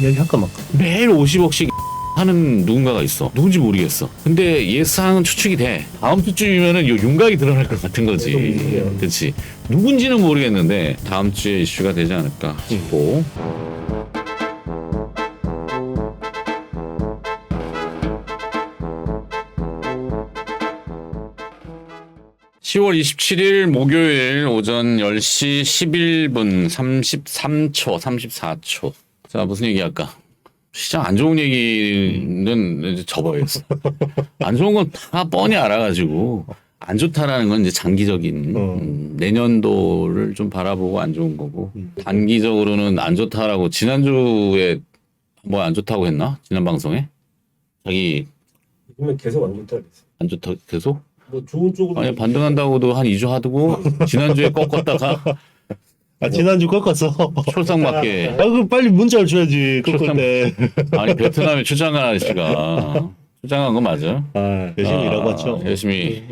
이야기할까 말까. 매일 50억씩 하는 누군가가 있어. 누군지 모르겠어. 근데 예상은 추측이 돼. 다음 주쯤이면은 요 윤곽이 드러날 것 같은 거지. 그렇지. 누군지는 모르겠는데 다음 주에 이슈가 되지 않을까 싶고. 10월 27일 목요일 오전 10시 11분 33초, 34초. 자, 무슨 얘기할까? 시장 안 좋은 얘기는 이제 접어야겠어. 안 좋은 건 다 뻔히 알아가지고 안 좋다라는 건 이제 장기적인 내년도를 좀 바라보고 안 좋은 거고 단기적으로는 안 좋다라고 지난주에 뭐 안 좋다고 했나? 지난 방송에? 자기 그러면 계속 안 좋다 그랬어. 안 좋다 계속? 뭐 좋은 쪽으로. 아니 반등한다고도 한 2주 하고 지난주에 꺾었다가 지난주 꺾었어. 출상맞게 그럼 빨리 문자를 줘야지. 꺾을 출장- 때. 아니 베트남에 출장간 아저씨가 출장간 거 맞아? 열심히 일하고 왔죠. 열심히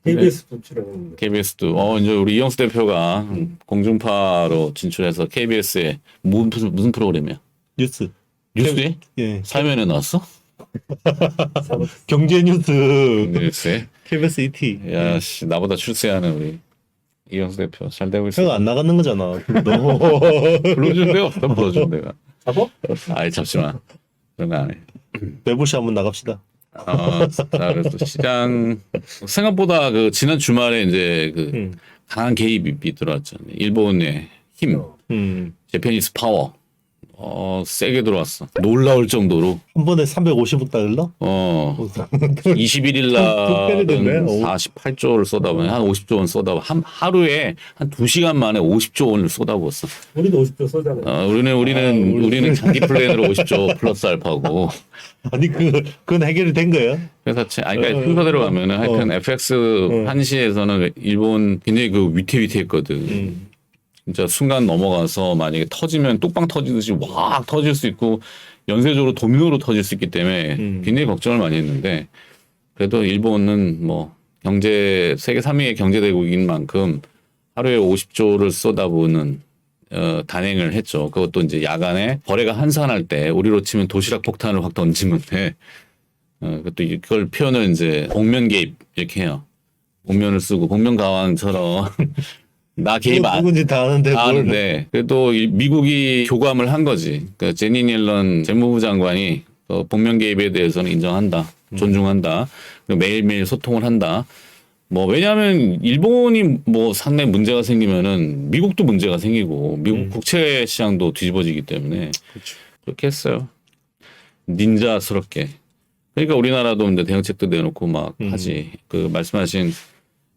KBS도 출연했는데. KBS도 이제 우리 이영수 대표가 공중파로 진출해서 KBS에 무슨 프로그램이야? 뉴스. 뉴스에? 예. 사면에 나왔어? 경제 뉴스. 뉴스에? KBS ET. 야, 씨, 나보다 출세하는 우리 이영수 대표 잘 되고 있어. 제가 안 나가는 거잖아. 너. 불러준 데가 없다, 불러준 데가. 잡어? 아예 잡지 마. 그런 거 안 해. 매부시 한번 나갑시다. 자, 그래서 시장 생각보다 그 지난 주말에 이제 그 강한 개입이 들어왔죠. 일본의 힘, 재패니스 파워, 세게 들어왔어. 놀라울 정도로. 한 번에 350억 달러? 21일 특별히 됐네. 날은 오. 48조를 쏟아부은 한 50조 원 쏟아부 하루에 한 2시간 만에 50조 원을 쏟아부었어. 우리도 50조 쏘잖아요. 우리는 장기 플랜으로 50조 플러스 알파고. 아니 그건 해결이 된 거예요? 회사채, 그러니까 순서대로 가면은 하여튼 FX 한시에서는 일본 굉장히 그 위태위태했거든. 진짜 순간 넘어가서 만약에 터지면 뚝방 터지듯이 확 터질 수 있고 연쇄적으로 도미노로 터질 수 있기 때문에 굉장히 걱정을 많이 했는데 그래도 일본은 뭐 세계 3위의 경제대국인 만큼 하루에 50조를 쏟아부는 단행을 했죠. 그것도 이제 야간에 거래가 한산할 때 우리로 치면 도시락 폭탄을 확 던진 건데 그것도 이걸 표현을 이제 복면 개입 이렇게 해요. 복면을 쓰고 복면 가왕처럼 나 개입 누군지 다 아는데 뭘. 아는데 그래도 미국이 교감을 한 거지. 그러니까 제니 옐런 재무부 장관이 복면 개입에 대해서는 인정한다, 존중한다, 그리고 매일매일 소통을 한다. 뭐 왜냐하면 일본이 뭐 상당히 문제가 생기면은 미국도 문제가 생기고 미국 국채 시장도 뒤집어지기 때문에 그렇게 했어요. 닌자스럽게. 그러니까 우리나라도 이제 대응책도 내놓고 막 하지. 그 말씀하신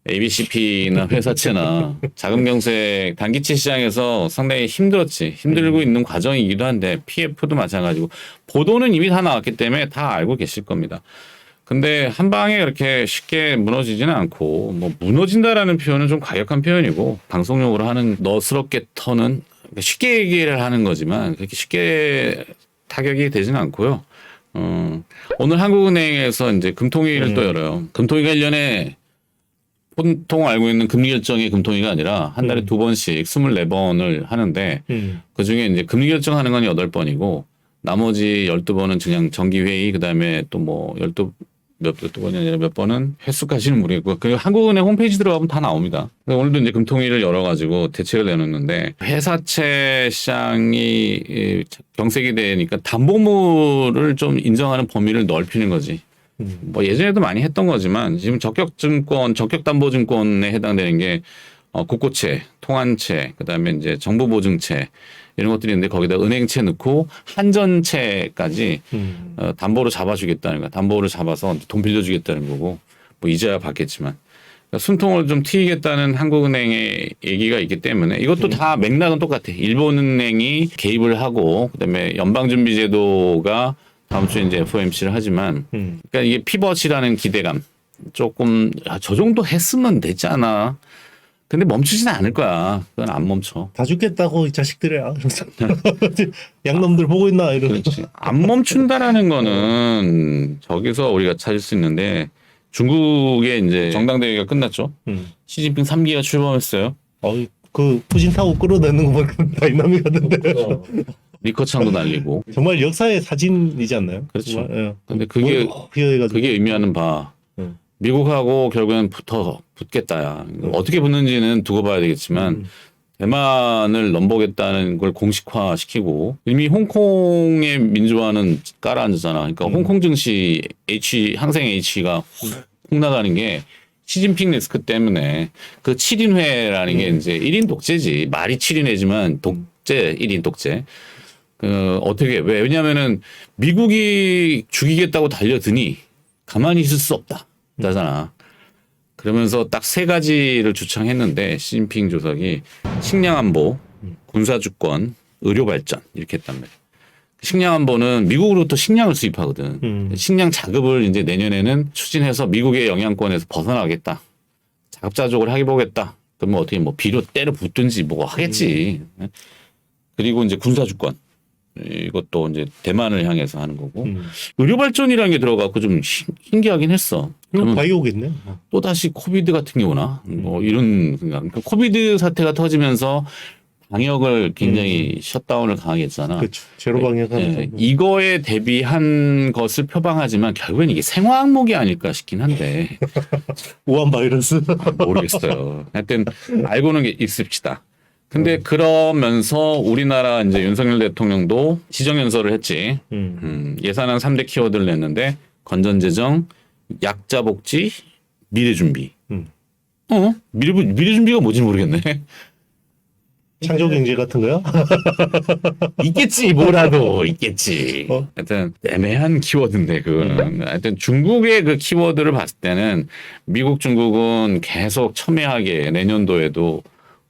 ABCP나 회사채나 자금경색 단기채 시장에서 상당히 힘들었지. 힘들고 있는 과정이기도 한데 PF도 마찬가지고 보도는 이미 다 나왔기 때문에 다 알고 계실 겁니다. 근데 한 방에 그렇게 쉽게 무너지지는 않고 뭐 무너진다라는 표현은 좀 과격한 표현이고 방송용으로 하는 너스럽게 터는 쉽게 얘기를 하는 거지만 그렇게 쉽게 타격이 되지는 않고요. 오늘 한국은행에서 이제 금통위를 또 열어요. 금통위가 1년에 보통 알고 있는 금리 결정이 금통위가 아니라 한 달에 2번씩 24번을 하는데 그중에 이제 금리 결정하는 건 8번이고 나머지 12번은 그냥 정기회의 그다음에 또 뭐 12번이 아니라 몇 번은 횟수까지는 모르겠고 그리고 한국은행 홈페이지 들어가면 다 나옵니다. 오늘도 이제 금통위를 열어가지고 대책을 내놓는데 회사채 시장이 경색이 되니까 담보물을 좀 인정하는 범위를 넓히는 거지. 뭐 예전에도 많이 했던 거지만 지금 적격증권, 적격담보증권에 해당되는 게 국고채, 통한채, 그다음에 이제 정부보증채 이런 것들이 있는데 거기다 은행채 넣고 한전채까지 담보로 잡아주겠다는 거야. 담보를 잡아서 돈 빌려주겠다는 거고 뭐 이제야 받겠지만 그러니까 숨통을 좀 트이겠다는 한국은행의 얘기가 있기 때문에 이것도 다 맥락은 똑같아. 일본은행이 개입을 하고 그다음에 연방준비제도가 다음 주에 이제 FOMC를 하지만, 그러니까 이게 피벗이라는 기대감. 조금, 저 정도 했으면 됐잖아. 근데 멈추지는 않을 거야. 그건 안 멈춰. 다 죽겠다고 이 자식들이야. 이러면서. 양놈들 보고 있나 이러면서. 그렇지. 안 멈춘다라는 거는 저기서 우리가 찾을 수 있는데 중국의 이제 정당대회가 끝났죠. 시진핑 3기가 출범했어요. 그 푸신 타고 끌어내는 것만큼 다이나믹하던데. 리커창도 날리고. 정말 역사의 사진이지 않나요? 그렇죠. 정말, 예. 근데 그게 휘어해가지고. 그게 의미하는 바 미국하고 결국엔 붙겠다야. 어떻게 붙는지는 두고 봐야 되겠지만 대만을 넘보겠다는 걸 공식화시키고 이미 홍콩의 민주화는 깔아앉았잖아. 그러니까 홍콩 증시 항생 H가 훅 나가는 게 시진핑 리스크 때문에 그 7인회라는 게 이제 1인 독재지. 말이 7인회지만 독재 1인 독재. 왜냐면은 미국이 죽이겠다고 달려드니 가만히 있을 수 없다. 잖아. 그러면서 딱 세 가지를 주창했는데 시진핑 주석이 식량 안보, 군사 주권, 의료 발전 이렇게 했단 말이야. 식량 안보는 미국으로부터 식량을 수입하거든. 식량 자급을 이제 내년에는 추진해서 미국의 영향권에서 벗어나겠다. 자급자족을 해보겠다. 그러면 어떻게 뭐 비료 때려 붓든지 뭐 하겠지. 그리고 이제 군사 주권. 이것도 이제 대만을 향해서 하는 거고 의료 발전이라는 게 들어가고 좀 신기하긴 했어. 그럼 바이오겠네. 또 다시 코비드 같은 게 오나? 뭐 이런 그러니까 코비드 사태가 터지면서 방역을 굉장히 셧다운을 강하게 했잖아. 그렇죠. 제로 방역하는. 이거에 대비한 것을 표방하지만 결국엔 이게 생화 항목이 아닐까 싶긴 한데 우한 바이러스. 모르겠어요. 하여튼 알고는 있읍시다. 근데 그러면서 우리나라 이제 윤석열 대통령도 지정연설을 했지. 예산안 3대 키워드를 냈는데 건전재정, 약자복지, 미래준비. 미래준비가 뭔지 모르겠네. 창조경제 같은 거요? 있겠지, 뭐라도 있겠지. 하여튼 애매한 키워드인데 그거는. 하여튼 중국의 그 키워드를 봤을 때는 미국, 중국은 계속 첨예하게 내년도에도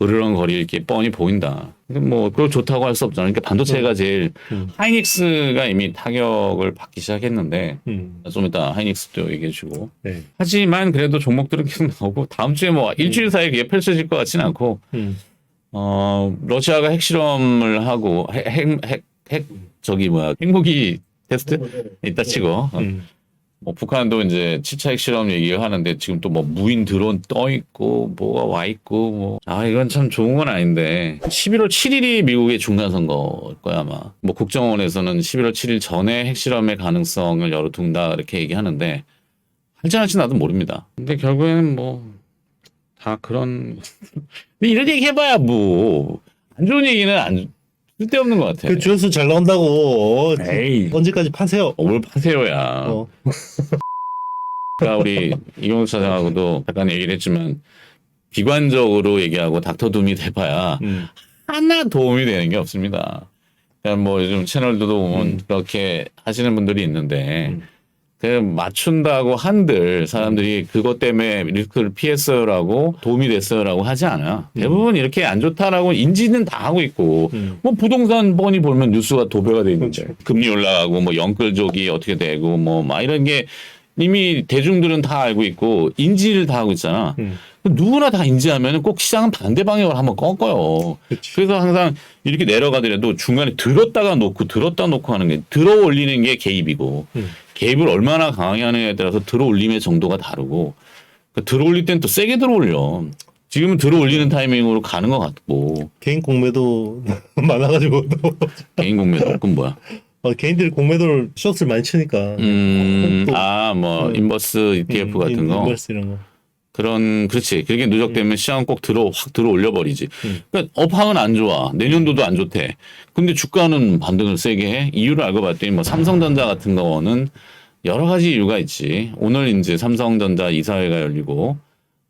으르렁거릴 게 뻔히 보인다. 뭐 그걸 좋다고 할 수 없잖아. 그러니까 반도체가 제일 하이닉스가 이미 타격을 받기 시작했는데 좀 이따 하이닉스도 얘기해 주고. 네. 하지만 그래도 종목들은 계속 나오고 다음 주에 뭐 일주일 사이에 그게 펼쳐질 것 같지는 않고 러시아가 핵실험을 하고 핵무기 테스트 있다 치고 뭐 북한도 이제 7차 핵실험 얘기를 하는데 지금 또 뭐 무인 드론 떠 있고 뭐가 와 있고 이건 참 좋은 건 아닌데 11월 7일이 미국의 중간 선거일 거야 아마. 뭐 국정원에서는 11월 7일 전에 핵실험의 가능성을 열어둔다 이렇게 얘기하는데 할지 안 할지 나도 모릅니다. 근데 결국에는 뭐 다 그런 근데 이런 얘기 해봐야 뭐 안 좋은 얘기는 쓸데없는 것 같아. 그 주스 잘 나온다고. 에이. 언제까지 파세요? 뭘 파세요야. 그러니까 우리 이경수 차장하고도 잠깐 얘기를 했지만 비관적으로 얘기하고 닥터둠이 돼봐야 하나 도움이 되는 게 없습니다. 그냥 뭐 요즘 채널도 보면 그렇게 하시는 분들이 있는데 그 맞춘다고 한들 사람들이 그것 때문에 리스크를 피했어요라고 도움이 됐어요라고 하지 않아. 대부분 이렇게 안 좋다라고 인지는 다 하고 있고 뭐 부동산 뻔히 보면 뉴스가 도배가 돼 있는데 금리 올라가고 뭐 영끌족이 어떻게 되고 뭐 막 이런 게 이미 대중들은 다 알고 있고 인지를 다 하고 있잖아. 누구나 다 인지하면 꼭 시장은 반대 방향으로 한번 꺾어요. 그치. 그래서 항상 이렇게 내려가더라도 중간에 들었다 놓고 하는 게 들어 올리는 게 개입이고 개입을 얼마나 강하게 하느냐에 따라서 들어 올림의 정도가 다르고 그러니까 들어 올릴 땐 또 세게 들어 올려. 지금은 들어 올리는 타이밍으로 가는 것 같고 개인 공매도 많아가지고. 개인 공매도 그건 뭐야? 개인들이 공매도를 숏을 많이 치니까. 뭐 인버스 ETF 같은 거. 인버스 이런 거. 그렇지. 그게 누적되면 시장은 꼭 확 들어 올려버리지. 그러니까 업황은 안 좋아. 내년도도 안 좋대. 근데 주가는 반등을 세게 해. 이유를 알고 봤더니 뭐 삼성전자 같은 거는 여러 가지 이유가 있지. 오늘 이제 삼성전자 이사회가 열리고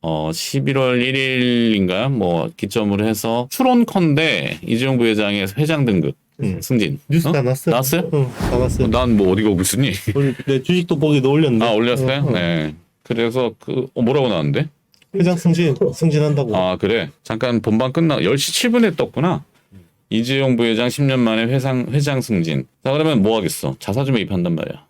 11월 1일인가 뭐 기점으로 해서 추론컨대 이재용 부회장의 회장 등급 승진. 뉴스 다 났어요. 나왔어요? 다 났어요. 난 뭐 어디가 오고 있었니? 내 주식도 보기도 올렸는데. 올렸어요? 네. 그래서 뭐라고 나왔는데? 회장 승진한다고. 그래. 잠깐 본방 끝나 10시 7분에 떴구나. 이재용 부회장 10년 만에 회장 승진. 자, 그러면 뭐 하겠어? 자사주 매입한단 말이야.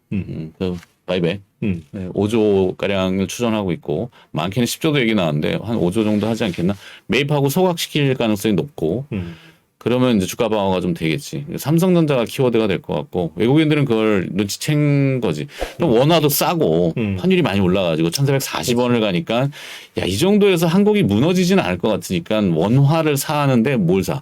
바이백. 네, 5조 가량을 추정하고 있고 많게는 10조도 얘기 나왔는데 한 5조 정도 하지 않겠나? 매입하고 소각시킬 가능성이 높고 그러면 이제 주가 방어가 좀 되겠지. 삼성전자가 키워드가 될 것 같고 외국인들은 그걸 눈치챈 거지. 원화도 싸고 환율이 많이 올라가지고 1,440원을 가니까 야, 이 정도에서 한국이 무너지지는 않을 것 같으니까 원화를 사는데 뭘 사?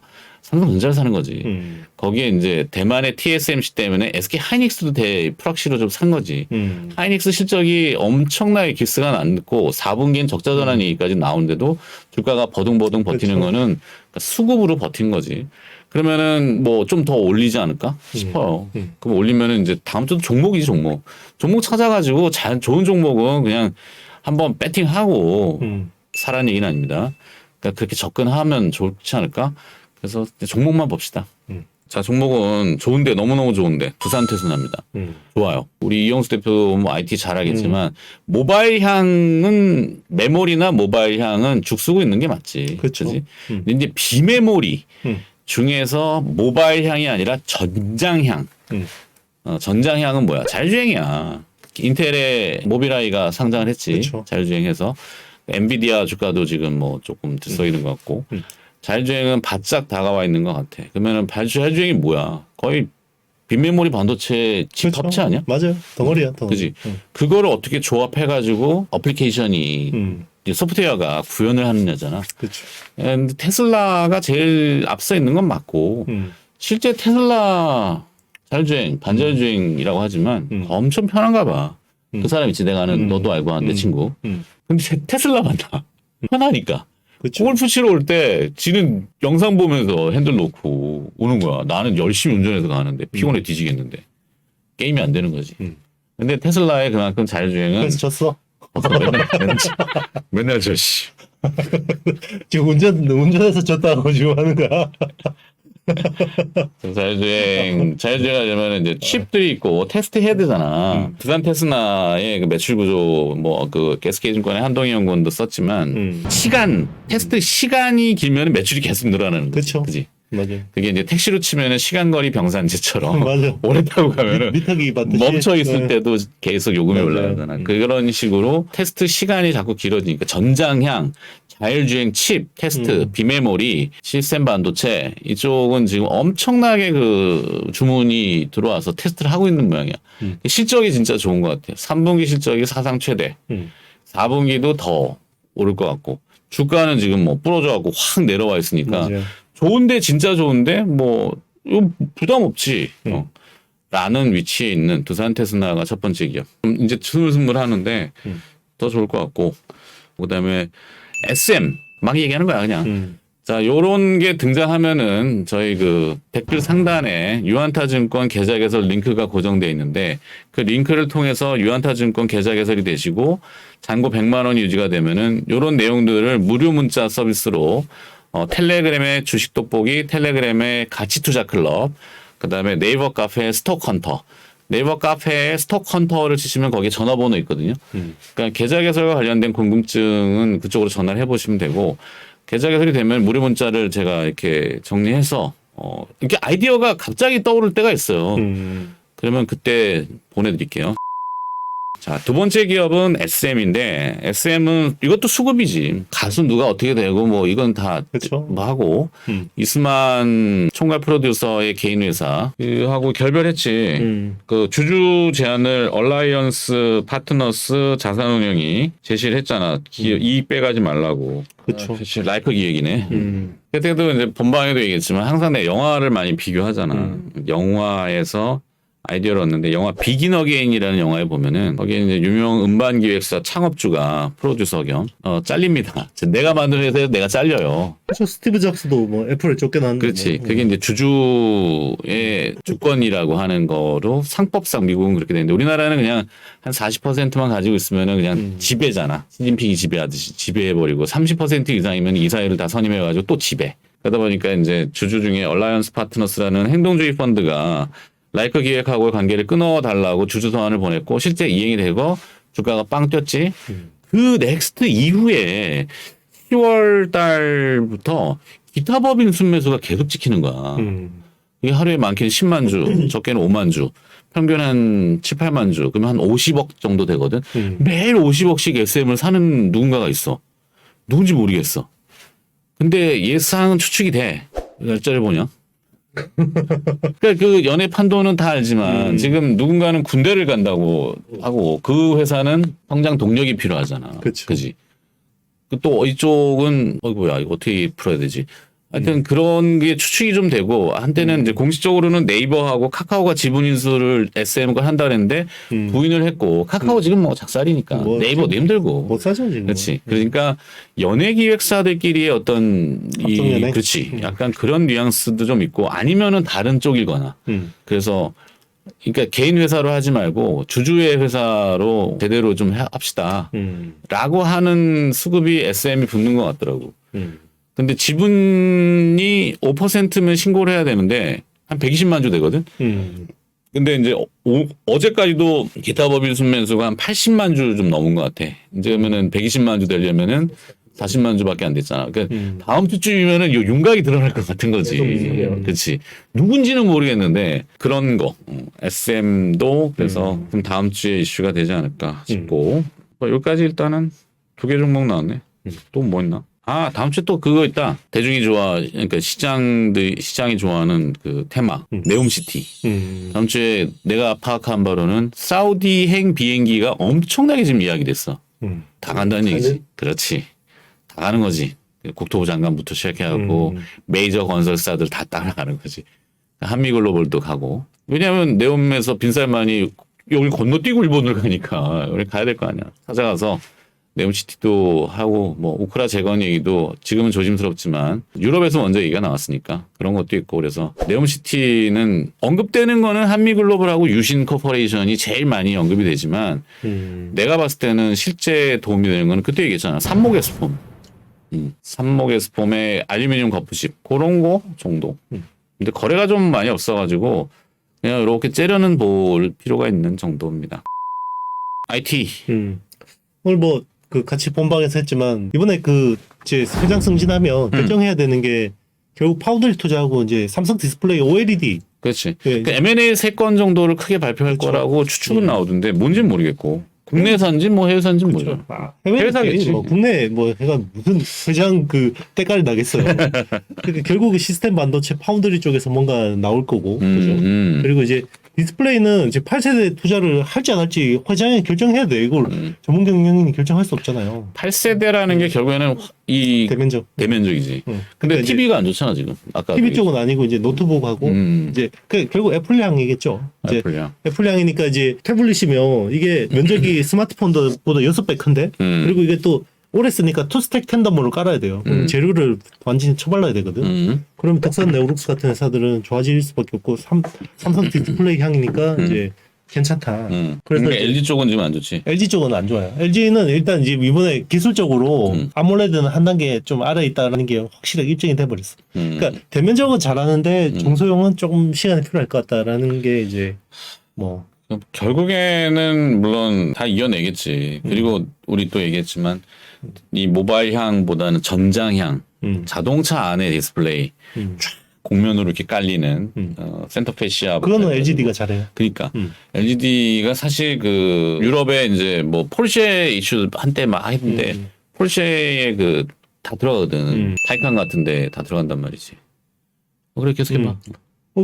삼성전자를 사는 거지. 음. 거기에 이제 대만의 TSMC 때문에 SK 하이닉스도 프락시로 좀 산 거지. 하이닉스 실적이 엄청나게 기스가 났고 4분기엔 적자 전환 얘기까지 나오는데도 주가가 버둥버둥 버티는 그렇죠. 거는 그러니까 수급으로 버틴 거지. 그러면은 뭐 좀 더 올리지 않을까 싶어요. 그럼 올리면은 이제 다음 주도 종목이지 종목. 종목 찾아가지고 좋은 종목은 그냥 한번 배팅하고 사라는 얘기는 아닙니다. 그러니까 그렇게 접근하면 좋지 않을까? 그래서 종목만 봅시다. 자, 종목은 좋은데, 너무너무 좋은데, 두산태순합니다. 좋아요. 우리 이영수 대표 뭐 IT 잘하겠지만, 모바일 향은, 메모리나 모바일 향은 죽쓰고 있는 게 맞지. 그쵸. 그치? 근데 이제 비메모리 중에서 모바일 향이 아니라 전장향. 전장향은 뭐야? 자율주행이야. 인텔의 모빌아이가 상장을 했지. 그쵸. 자율주행해서. 엔비디아 주가도 지금 뭐 조금 들썩이는 것 같고. 자율주행은 바짝 다가와 있는 것 같아. 그러면은 자율주행이 뭐야? 거의 빈메모리 반도체 칩 그렇죠. 합체 아니야? 맞아요. 덩어리야, 덩어리. 그지? 그거를 어떻게 조합해가지고 어플리케이션이 이제 소프트웨어가 구현을 하는 거잖아. 그렇죠. 근데 테슬라가 제일 앞서 있는 건 맞고 실제 테슬라 자율주행, 반자율주행이라고 하지만 엄청 편한가 봐. 그 사람 있지. 내가 아는 너도 알고 하는 내 친구. 근데 테슬라 맞나? 편하니까. 그쵸. 골프 치러 올 때 지는 영상 보면서 핸들 놓고 오는 거야. 나는 열심히 운전해서 가는데 피곤해 뒤지겠는데 게임이 안 되는 거지. 근데 테슬라의 그만큼 자율주행은 그래서 졌어. 맨날 저 씨. 지금 운전해서 졌다고 지금 하는 거야. 자율주행 하려면 이제 칩들이 있고 테스트 해야 되잖아. 두산 테스나의 그 매출 구조 뭐 그 SK증권의 한동희 연구원도 썼지만 테스트 시간이 길면 매출이 계속 늘어나는 거지. 그쵸. 그지? 맞아요. 그게 이제 택시로 치면은 시간거리 병산지처럼 맞아. 오래 타고 가면은 미터기 받듯이 멈춰 있을 네. 때도 계속 요금이 맞아요. 올라가잖아. 그런 식으로 테스트 시간이 자꾸 길어지니까 전장향, 자율주행 칩 테스트, 비메모리, 시스템 반도체 이쪽은 지금 엄청나게 그 주문이 들어와서 테스트를 하고 있는 모양이야. 실적이 진짜 좋은 것 같아요. 3분기 실적이 사상 최대. 4분기도 더 오를 것 같고 주가는 지금 뭐 부러져 갖고 확 내려와 있으니까 맞아요. 좋은데 진짜 좋은데 뭐 이거 부담 없지. 라는 위치에 있는 두산 테스나가 첫 번째 기업. 이제 스물스물 하는데 더 좋을 것 같고 그다음에 SM 막 얘기하는 거야 그냥. 자, 요런 게 등장하면은 저희 그 댓글 상단에 유한타증권 계좌 개설 링크가 고정되어 있는데 그 링크를 통해서 유한타증권 계좌 개설이 되시고 잔고 100만 원 유지가 되면은 요런 내용들을 무료 문자 서비스로 텔레그램의 주식 돋보기, 텔레그램의 가치 투자 클럽, 그다음에 네이버 카페 스톡 헌터. 네이버 카페에 스톡 헌터를 치시면 거기에 전화번호 있거든요. 그러니까 계좌 개설과 관련된 궁금증은 그쪽으로 전화를 해보시면 되고 계좌 개설이 되면 무료 문자를 제가 이렇게 정리해서 이렇게 아이디어가 갑자기 떠오를 때가 있어요. 그러면 그때 보내드릴게요. 자, 두 번째 기업은 SM인데 SM은 이것도 수급이지. 가수 누가 어떻게 되고 뭐 이건 다 그쵸. 뭐 하고 이스만 총괄 프로듀서의 개인 회사 하고 결별했지. 그 주주 제안을 얼라이언스 파트너스 자산운용이 제시를 했잖아. 이익 빼가지 말라고. 그쵸. 사실 라이프 기획이네. 그때도 이제 본방에도 얘기했지만 항상 내 영화를 많이 비교하잖아. 영화에서 아이디어를 얻는데 영화 비긴 어게인이라는 영화에 보면은 거기에 이제 유명 음반 기획사 창업주가 프로듀서 겸 잘립니다. 내가 만든 회사에서 내가 잘려요. 그렇죠. 스티브 잡스도 뭐 애플에 쫓겨났는데. 그렇지. 뭐. 그게 이제 주주의 주권이라고 하는 거로 상법상 미국은 그렇게 되는데 우리나라는 그냥 한 40%만 가지고 있으면은 그냥 지배잖아. 시진핑이 지배하듯이 지배해버리고 30% 이상이면 이사회를 다 선임해가지고 또 지배. 그러다 보니까 이제 주주 중에 얼라이언스 파트너스라는 행동주의 펀드가 라이크 기획하고의 관계를 끊어달라고 주주 서한을 보냈고 실제 이행이 되고 주가가 빵 뛰었지. 그 넥스트 이후에 10월 달부터 기타 법인 순매수가 계속 찍히는 거야. 이게 하루에 많게는 10만 주, 적게는 5만 주, 평균 한 7, 8만 주, 그러면 한 50억 정도 되거든. 매일 50억씩 SM을 사는 누군가가 있어. 누군지 모르겠어. 근데 예상은 추측이 돼. 날짜를 보냐? 그러니까 그 연애 판도는 다 알지만 지금 누군가는 군대를 간다고 하고 그 회사는 성장 동력이 필요하잖아. 그쵸. 그지? 또 이쪽은 뭐야 이거 어떻게 풀어야 되지? 하여튼 그런 게 추측이 좀 되고 한때는 이제 공식적으로는 네이버하고 카카오가 지분 인수를 SM과 한다 그랬는데 부인을 했고 카카오 지금 뭐 작살이니까 뭐 네이버도 힘들고 못 사죠 지금. 그렇지. 그러니까 연예 기획사들끼리의 어떤 합동연예? 그렇지. 약간 그런 뉘앙스도 좀 있고 아니면은 다른 쪽이거나. 그래서 그러니까 개인 회사로 하지 말고 주주의 회사로 제대로 좀 합시다. 라고 하는 수급이 SM이 붙는 것 같더라고. 근데 지분이 5%면 신고를 해야 되는데 한 120만 주 되거든. 근데 이제 어제까지도 기타 법인 순매수가 한 80만 주 좀 넘은 것 같아. 이제 그러면은 120만 주 되려면은 40만 주밖에 안 됐잖아. 그러니까 다음 주쯤이면은 요 윤곽이 드러날 것 같은 거지. 그렇지. 누군지는 모르겠는데 그런 거. SM도 그래서 좀 다음 주에 이슈가 되지 않을까 싶고. 뭐 여기까지 일단은 2개 종목 나왔네. 또 뭐 있나? 아, 다음 주에 또 그거 있다. 대중이 그러니까 시장이 좋아하는 그 테마. 네옴시티. 다음 주에 내가 파악한 바로는 사우디행 비행기가 엄청나게 지금 이야기 됐어. 다 간다는 얘기지. 그렇지. 다 가는 거지. 국토부 장관부터 시작해갖고 메이저 건설사들 다 따라가는 거지. 한미글로벌도 가고. 왜냐하면 네옴에서 빈살만이 여기 건너뛰고 일본을 가니까 우리 가야 될 거 아니야. 찾아가서 네옴시티도 하고 뭐 우크라 재건 얘기도 지금은 조심스럽지만 유럽에서 먼저 얘기가 나왔으니까 그런 것도 있고 그래서 네옴시티는 언급되는 거는 한미글로벌하고 유신 코퍼레이션이 제일 많이 언급이 되지만 내가 봤을 때는 실제 도움이 되는 거는 그때 얘기했잖아. 삼목에스폼. 삼목에스폼의 알루미늄 거푸집 그런 거 정도. 근데 거래가 좀 많이 없어가지고 그냥 이렇게 째려는 볼 필요가 있는 정도입니다. IT. 오늘 뭐 그 같이 본방에서 했지만 이번에 그 이제 회장 승진하면 결정해야 되는 게 결국 파운드리 투자하고 이제 삼성 디스플레이 OLED. 그렇지. 예. 그러니까 M&A 3건 정도를 크게 발표할 그렇죠. 거라고 추측은 나오던데 뭔지는 모르겠고 국내산지 뭐 해외산지 모르죠. 아, 해외사겠지. 뭐 국내 뭐 해가 무슨 회장 그 때깔이 나겠어요. 그러니까 결국에 시스템 반도체 파운드리 쪽에서 뭔가 나올 거고 그죠. 그리고 이제 디스플레이는 이제 8세대 투자를 할지 안 할지 회장이 결정해야 돼. 이걸 전문 경영인이 결정할 수 없잖아요. 8세대라는 게 결국에는 이 대면적. 대면적이지. 근데 그러니까 이제 TV가 안 좋잖아 지금. 아까 TV 쪽은 아니고 이제 노트북하고 이제 결국 애플량이겠죠. 이제 애플량. 애플량이니까 이제 태블릿이면 이게 면적이 스마트폰보다 6배 큰데 그리고 이게 또 오래 쓰니까 투스택 텐덤으로 깔아야 돼요. 그럼 재료를 완전히 처발라야 되거든. 그러면 덕산 네오룩스 같은 회사들은 좋아질 수밖에 없고 삼성 디스플레이 향이니까 이제 괜찮다. 그래서 그래서 LG 쪽은 지금 안 좋지. LG 쪽은 안 좋아요. LG는 일단 이제 이번에 기술적으로 아몰레드는 한 단계 좀 아래 있다라는 게 확실하게 입증이 돼버렸어. 그러니까 대면적은 잘하는데 중소형은 조금 시간이 필요할 것 같다라는 게 이제 뭐 결국에는 물론 다 이겨내겠지. 그리고 우리 또 얘기했지만 이 모바일향보다는 전장향, 자동차 안에 디스플레이 쫙 곡면으로 이렇게 깔리는 센터 패시아. 그거는 LGD가 잘해요. 그러니까 LGD가 사실 그 유럽에 이제 뭐 폴쉐 이슈 한때 막 했는데 폴쉐에 그 다 들어가거든. 타이칸 같은데 다 들어간단 말이지. 그래 계속 해봐.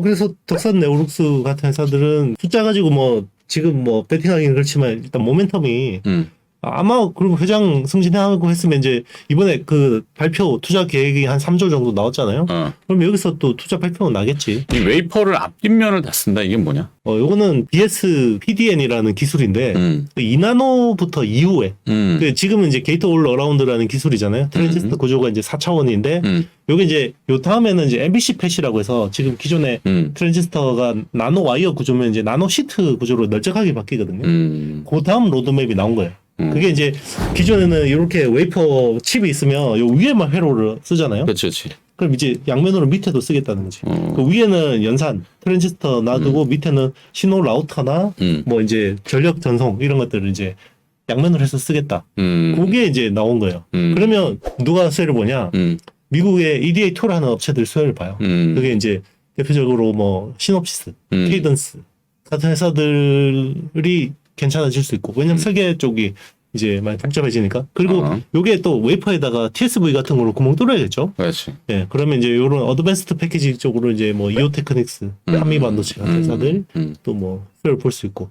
그래서 덕산 네오룩스 같은 회사들은 숫자 가지고 뭐 지금 뭐 배팅하기는 그렇지만 일단 모멘텀이 아마 그리고 회장 승진하고 했으면 이제 이번에 그 발표 투자 계획이 한 3조 정도 나왔잖아요. 그럼 여기서 또 투자 발표가 나겠지. 이 웨이퍼를 앞뒷면을 다 쓴다 이게 뭐냐? 요거는 BS PDN이라는 기술인데 그 2나노부터 이후에 그 지금은 이제 게이트 올 어라운드라는 기술이잖아요. 트랜지스터 구조가 이제 4차원인데 요게 이제 요 다음에는 이제 MBC 팻이라고 해서 지금 기존에 트랜지스터가 나노 와이어 구조면 이제 나노 시트 구조로 널쩍하게 바뀌거든요. 그 다음 로드맵이 나온 거예요. 그게 이제 기존에는 이렇게 웨이퍼 칩이 있으면 요 위에만 회로를 쓰잖아요. 그렇지, 그렇지. 그럼 이제 양면으로 밑에도 쓰겠다는 거지. 그 위에는 연산 트랜지스터 놔두고 밑에는 신호 라우터나 뭐 이제 전력 전송 이런 것들을 이제 양면으로 해서 쓰겠다. 그게 이제 나온 거예요. 그러면 누가 수혜를 보냐? 미국의 EDA2를 하는 업체들 수혜를 봐요. 그게 이제 대표적으로 뭐 시놉시스, 케이던스 같은 회사들이 괜찮아질 수 있고 왜냐면 설계 쪽이 이제 많이 복잡해지니까 그리고 요게 또 웨이퍼에다가 TSV 같은 걸로 구멍 뚫어야겠죠. 그렇지. 예, 그러면 이제 요런 어드밴스드 패키지 쪽으로 이제 뭐 이오테크닉스, 한미 반도체 같은 회사들 또 뭐 수혜를 볼 수 있고.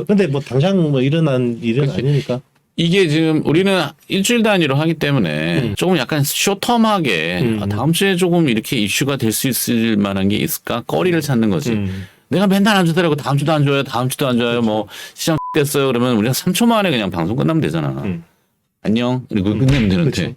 근데 뭐 당장 뭐 일어난 일은 그치. 아니니까. 이게 지금 우리는 일주일 단위로 하기 때문에 조금 약간 쇼텀하게 다음 주에 조금 이렇게 이슈가 될 수 있을 만한 게 있을까? 거리를 찾는 거지. 내가 맨날 안 주더라고 다음 주도 안 줘요. 다음 주도 안 줘요. 뭐 시장 됐어요. 그러면 우리가 3초 만에 그냥 방송 끝나면 되잖아. 안녕. 그리고 끝내면 되는데.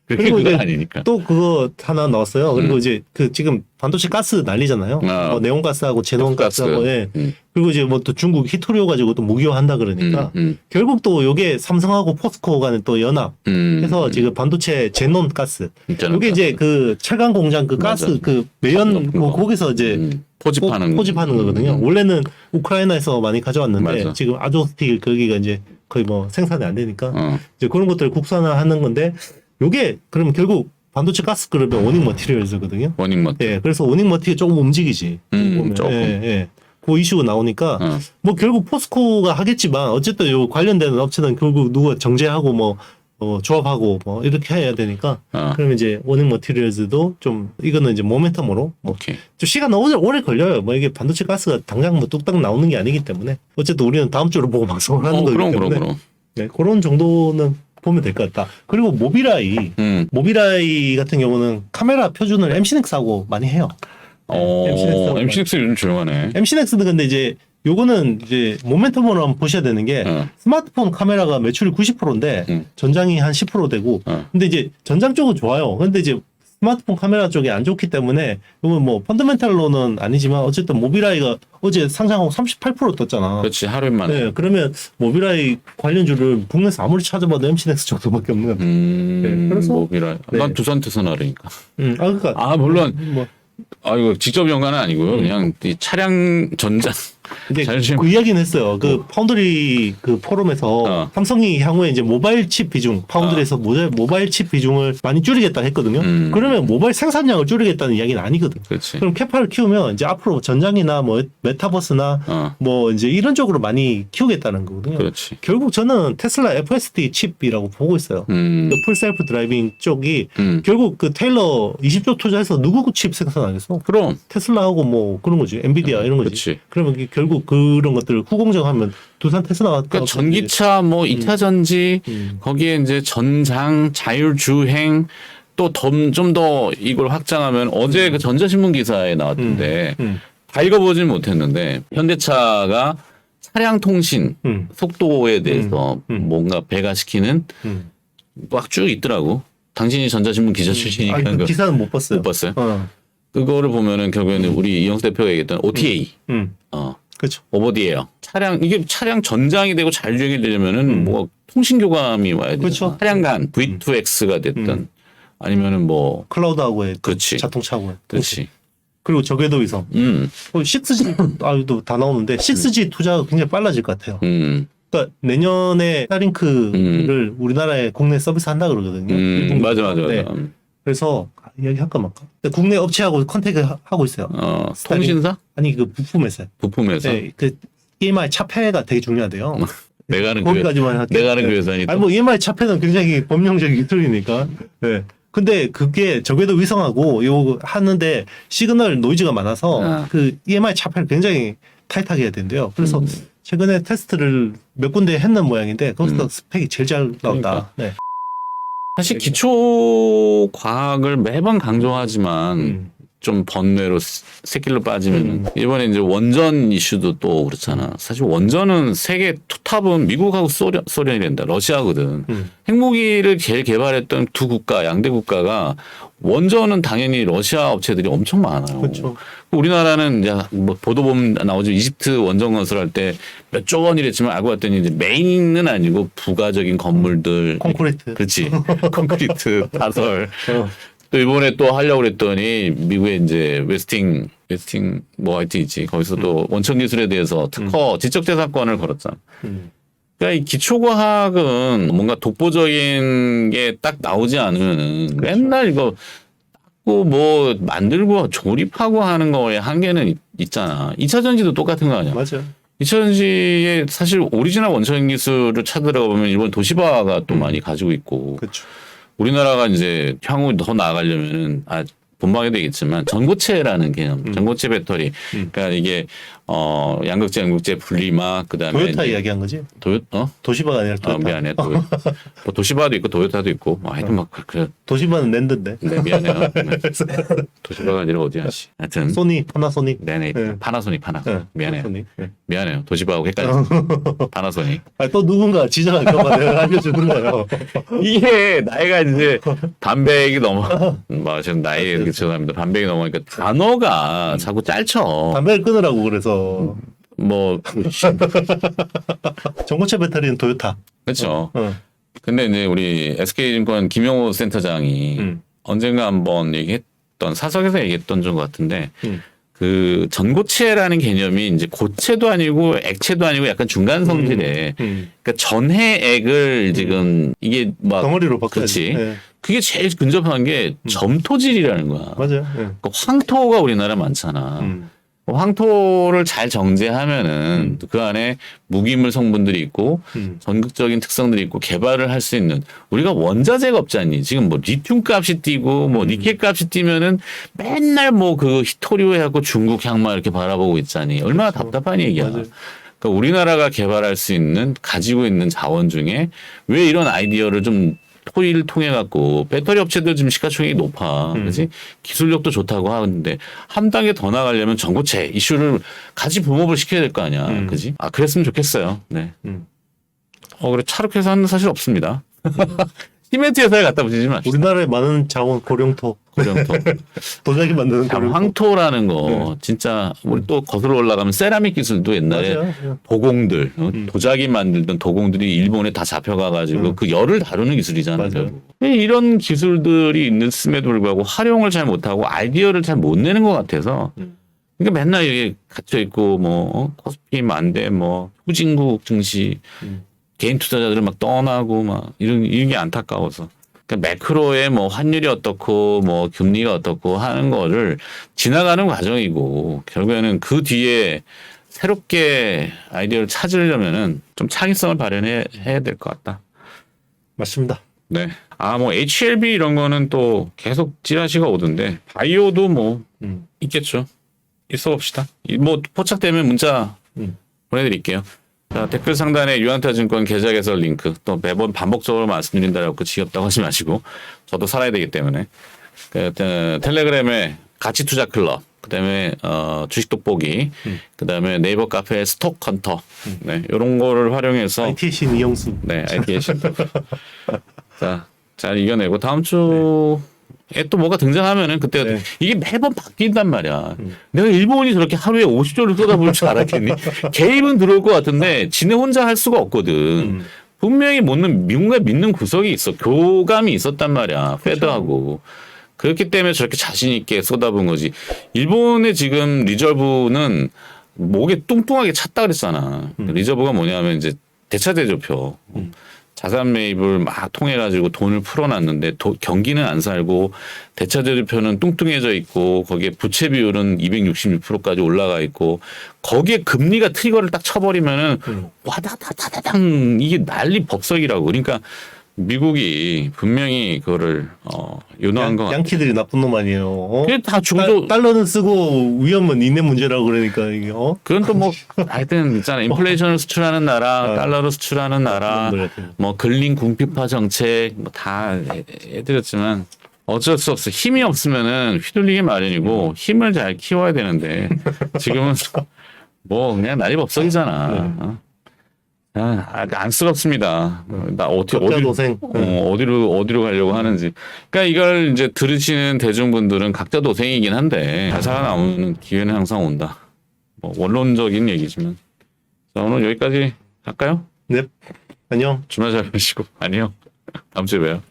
그게 그리고 그건 이제 아니니까. 또 그거 하나 나왔어요. 그리고 이제 그 지금 반도체 가스 난리잖아요. 네온가스하고 제논가스하고 예. 그리고 이제 뭐 또 중국 히토리오 가지고 또 무기화한다 그러니까 결국 또 요게 삼성하고 포스코 간의 또 연합 해서 지금 반도체 제논 가스 요게 이제 그 철강 공장 그 가스 맞아. 그 매연 높은 거. 거기서 이제 포집하는 거거든요. 원래는 우크라이나에서 많이 가져왔는데 맞아. 지금 아조스틱 거기가 이제 거의 뭐 생산이 안 되니까 이제 그런 것들 국산화하는 건데 요게 그럼 결국 반도체 가스 그러면 원익 머티리얼즈거든요. 원익 머티. 예, 그래서 원익 머티가 조금 움직이지. 보면. 조금. 예, 예. 그 이슈가 나오니까 뭐 결국 포스코가 하겠지만 어쨌든 요 관련되는 업체는 결국 누가 정제하고 뭐 조합하고 뭐 이렇게 해야 되니까 그러면 이제 원익 머티리얼즈도 좀 이거는 이제 모멘텀으로 뭐 오케이. 좀 시간 오래 걸려요. 뭐 이게 반도체 가스가 당장 뭐 뚝딱 나오는 게 아니기 때문에 어쨌든 우리는 다음 주로 보고 방송을 하는 거기 때문에 그럼. 네, 그런 정도는 보면 될 것 같다. 그리고 모비라이 같은 경우는 카메라 표준을 MC넥스하고 많이 해요. MC넥스 요즘 조용하네. MC넥스는 근데 이제 요거는 이제 모멘텀으로 한번 보셔야 되는 게 스마트폰 카메라가 매출이 90%인데 전장이 한 10% 되고 근데 이제 전장 쪽은 좋아요. 근데 이제 스마트폰 카메라 쪽이 안 좋기 때문에 이건 뭐 펀더멘탈로는 아니지만 어쨌든 모비라이가 어제 상장하고 38% 떴잖아. 그렇지 하루에 만에. 네, 그러면 모비라이 관련주를 국내에서 아무리 찾아봐도 MC넥스 정도밖에 없는. 네, 그래서 모비라이. 네. 난 두산 테스나르니까. 그러니까 물론. 뭐 이거 직접 연관은 아니고요. 그냥 이 차량 전장. 근데 자존심. 그 이야기는 했어요. 그 파운드리 그 포럼에서 삼성이 향후에 이제 모바일 칩 비중, 파운드리에서 모바일 칩 비중을 많이 줄이겠다 했거든요. 그러면 모바일 생산량을 줄이겠다는 이야기는 아니거든. 그렇지. 그럼 캐파를 키우면 이제 앞으로 전장이나 뭐 메타버스나 뭐 이제 이런 쪽으로 많이 키우겠다는 거거든요. 그렇지. 결국 저는 테슬라 FSD 칩이라고 보고 있어요. 그 풀셀프 드라이빙 쪽이 결국 그 테일러 20조 투자해서 누구 칩 생산하겠어? 그럼. 테슬라하고 뭐 그런 거지. 엔비디아 이런 거지. 그렇지. 그러면 결국 그런 것들을 후공정하면 두산 테슬라가 그러니까 전기차 뭐 2차 전지 거기에 이제 전장 자율주행 또 좀 더 이걸 확장하면 어제 그 전자신문 기사에 나왔던데 다 읽어보진 못했는데 현대차가 차량 통신 속도에 대해서 뭔가 배가시키는 막 쭉 있더라고. 당신이 전자신문 기자 출신이니까 그 기사는 못 봤어요. 못 봤어요. 그거를 보면은 결국에는 우리 이영수 대표가 얘기했던 OTA. 그렇죠. 오버디에요. 이게 차량 전장이 되고 자율주행이 되려면은 뭐 통신 교감이 와야 돼요. 그렇죠. 차량 간 V2X가 됐든 아니면은 뭐 클라우드하고의 그렇지. 자동차하고의. 그렇지. 그리고 저궤도 위성. 6G 다 나오는데 6G 투자가 굉장히 빨라질 것 같아요. 그러니까 내년에 스타링크를 우리나라에 국내 서비스 한다 그러거든요. 맞아. 네. 그래서 이야기 할까 말까. 국내 업체하고 컨택을 하고 있어요. 통신사? 아니 그 부품회사. 부품회사. 네, 그 EMI 차폐가 되게 중요하대요. 내가 하는 거기까지만 할게요. 내가 하는 교회사니까. 아니 뭐 EMI 차폐는 굉장히 법령적인 기술이니까. 네. 근데 그게 저궤도 위성하고 이거 하는데 시그널 노이즈가 많아서 그 EMI 차폐를 굉장히 타이트하게 해야 된대요. 그래서 최근에 테스트를 몇 군데 했는 모양인데 거기서 스펙이 제일 잘 나온다. 그러니까. 네. 사실 기초 과학을 매번 강조하지만 좀 번뇌로 새길로 빠지면 이번에 이제 원전 이슈도 또 그렇잖아. 사실 원전은 세계 투탑은 미국하고 소련이 된다. 러시아거든. 핵무기를 제일 개발했던 두 국가, 양대 국가가 원전은 당연히 러시아 업체들이 엄청 많아요. 그렇죠. 우리나라는 이제 뭐 보도 보면 나오죠. 이집트 원전 건설할 때 몇 조 원이랬지만 알고 봤더니 이제 메인은 아니고 부가적인 건물들. 콘크리트. 그렇지. 콘크리트, 파설. 또 이번에 또 하려고 그랬더니 미국의 이제 웨스팅 뭐 하여튼 있지. 거기서도 원천 기술에 대해서 특허 지적재산권을 걸었잖아. 그러니까 이 기초과학은 뭔가 독보적인 게 딱 나오지 않으면 맨날 이거 뭐 만들고 조립하고 하는 거에 한계는 있잖아. 2차 전지도 똑같은 거 아니야? 맞아요. 2차 전지에 사실 오리지널 원천 기술을 찾으러 보면 일본 도시바가 또 많이 가지고 있고. 그렇죠. 우리나라가 이제 향후 더 나아가려면은 본방에도 얘기했지만 전고체라는 개념, 전고체 배터리. 그러니까 이게 양극재, 양극재 분리막 그다음에 토요타 이제 이야기한 거지? 도시바가 아니라 토요타. 미안해. 뭐 도시바도 있고 토요타도 있고 뭐 하여튼 막 그 도시바는 랜드인데. 네, 미안해요. 네. 도시바가 아니라 어디야 씨. 하여튼 소니, 파나소닉. 네네. 네. 파나소닉. 네, 미안해요. 파나소닉. 네. 미안해요. 도시바하고 헷갈렸어. 파나소닉. 또 누군가 지적할까봐 내가 알려주는 거예요. 이게 나이가 이제 반백이 넘어. 뭐 지금 나이 이렇게 죄송합니다. 반백이 넘으니까 단어가 자꾸 짧죠. 담배를 끊으라고 그래서. 뭐 전고체 배터리는 토요타. 그렇죠. 어. 근데 이제 우리 SK증권 김영호 센터장이 언젠가 한번 얘기했던 사석에서 얘기했던 것 같은데 그 전고체라는 개념이 이제 고체도 아니고 액체도 아니고 약간 중간 성질에 그러니까 전해액을 지금 이게 막 덩어리로 바꿔야지. 그렇지. 네. 그게 제일 근접한 게 점토질이라는 거야. 맞아요. 네. 그러니까 황토가 우리나라 많잖아. 황토를 잘 정제하면은 그 안에 무기물 성분들이 있고 전극적인 특성들이 있고 개발을 할 수 있는 우리가 원자재가 없잖니. 지금 뭐 리튬 값이 뛰고 뭐 니켈 값이 뛰면은 맨날 뭐 그 히토리오 해갖고 중국 향만 이렇게 바라보고 있잖니. 얼마나 답답한 얘기야. 맞아요. 그러니까 우리나라가 개발할 수 있는 가지고 있는 자원 중에 왜 이런 아이디어를 좀 토의를 통해 갖고 배터리 업체들 지금 시가총액이 높아. 그렇지? 기술력도 좋다고 하는데 한 단계 더 나가려면 전고체 이슈를 같이 붐업을 시켜야 될 거 아니야. 그지? 아, 그랬으면 좋겠어요. 네. 그래 차력 회사는 사실 없습니다. 시멘트 회사에 갖다 붙이지 마시죠. 우리나라에 많은 자원 고령토. 고령토. 도자기 만드는 고령토. 황토라는 거 진짜 우리 또 거슬러 올라가면 세라믹 기술도 옛날에 맞아요. 도공들 도자기 만들던 도공들이 일본에 다 잡혀가가지고 그 열을 다루는 기술이잖아요. 맞아요. 이런 기술들이 있음에도 불구하고 활용을 잘 못하고 아이디어를 잘 못 내는 것 같아서 그러니까 맨날 이게 갇혀 있고 뭐 코스피 만대 뭐 후진국 증시 개인 투자자들은 막 떠나고 막 이런 게 안타까워서. 그러니까 매크로의 뭐 환율이 어떻고 뭐 금리가 어떻고 하는 거를 지나가는 과정이고 결국에는 그 뒤에 새롭게 아이디어를 찾으려면은 좀 창의성을 발현해야 될 것 같다. 맞습니다. 네. 뭐 HLB 이런 거는 또 계속 찌라시가 오던데 바이오도 뭐 있겠죠. 있어 봅시다. 뭐 포착되면 문자 보내드릴게요. 자, 댓글 상단에 유한타증권 계좌 개설 링크 또 매번 반복적으로 말씀드린다고 지겹다고 하지 마시고 저도 살아야 되기 때문에 텔레그램에 가치 투자 클럽 그다음에 주식 돋보기 그다음에 네이버 카페 스톡 헌터 네, 이런 거를 활용해서 IT의 신 이영수. 네, IT의 신. 자, 잘 이겨내고 다음 주에 또 뭐가 등장하면은 그때 네. 이게 매번 바뀐단 말이야. 내가 일본이 저렇게 하루에 50조를 쏟아부을 줄 알았겠니? 개입은 들어올 것 같은데 지네 혼자 할 수가 없거든. 분명히 미국에 믿는 구석이 있어. 교감이 있었단 말이야. 페드하고. 그렇기 때문에 저렇게 자신 있게 쏟아부은 거지. 일본의 지금 리저브는 목에 뚱뚱하게 찼다 그랬잖아. 리저브가 뭐냐면 이제 대차대조표. 자산 매입을 막 통해가지고 돈을 풀어놨는데 경기는 안 살고 대차대조표는 뚱뚱해져 있고 거기에 부채 비율은 266%까지 올라가 있고 거기에 금리가 트리거를 딱 쳐버리면은 와다다다다당 이게 난리 법석이라고. 그러니까 미국이 분명히 그거를 윤호한 거 같아요. 양키들이 나쁜 놈 아니에요. 어? 그게 다 중도 달러는 쓰고 위험은 니네 문제라고 그러니까 이게 그건 또 뭐 하여튼 있잖아. 인플레이션을 수출하는 나라, 달러를 수출하는 나라, 뭐 근린 궁핍화 정책 뭐 다 해드렸지만 어쩔 수 없어. 힘이 없으면은 휘둘리기 마련이고 힘을 잘 키워야 되는데 지금은 뭐 그냥 난리 법석이잖아. 안쓰럽습니다. 나 어디로 가려고 하는지. 그러니까 이걸 이제 들으시는 대중분들은 각자 도생이긴 한데 잘 살아남는 기회는 항상 온다. 뭐 원론적인 얘기지만. 자, 오늘 여기까지 할까요? 네. 안녕. 주말 잘 보시고 안녕. 다음 주에 봬요.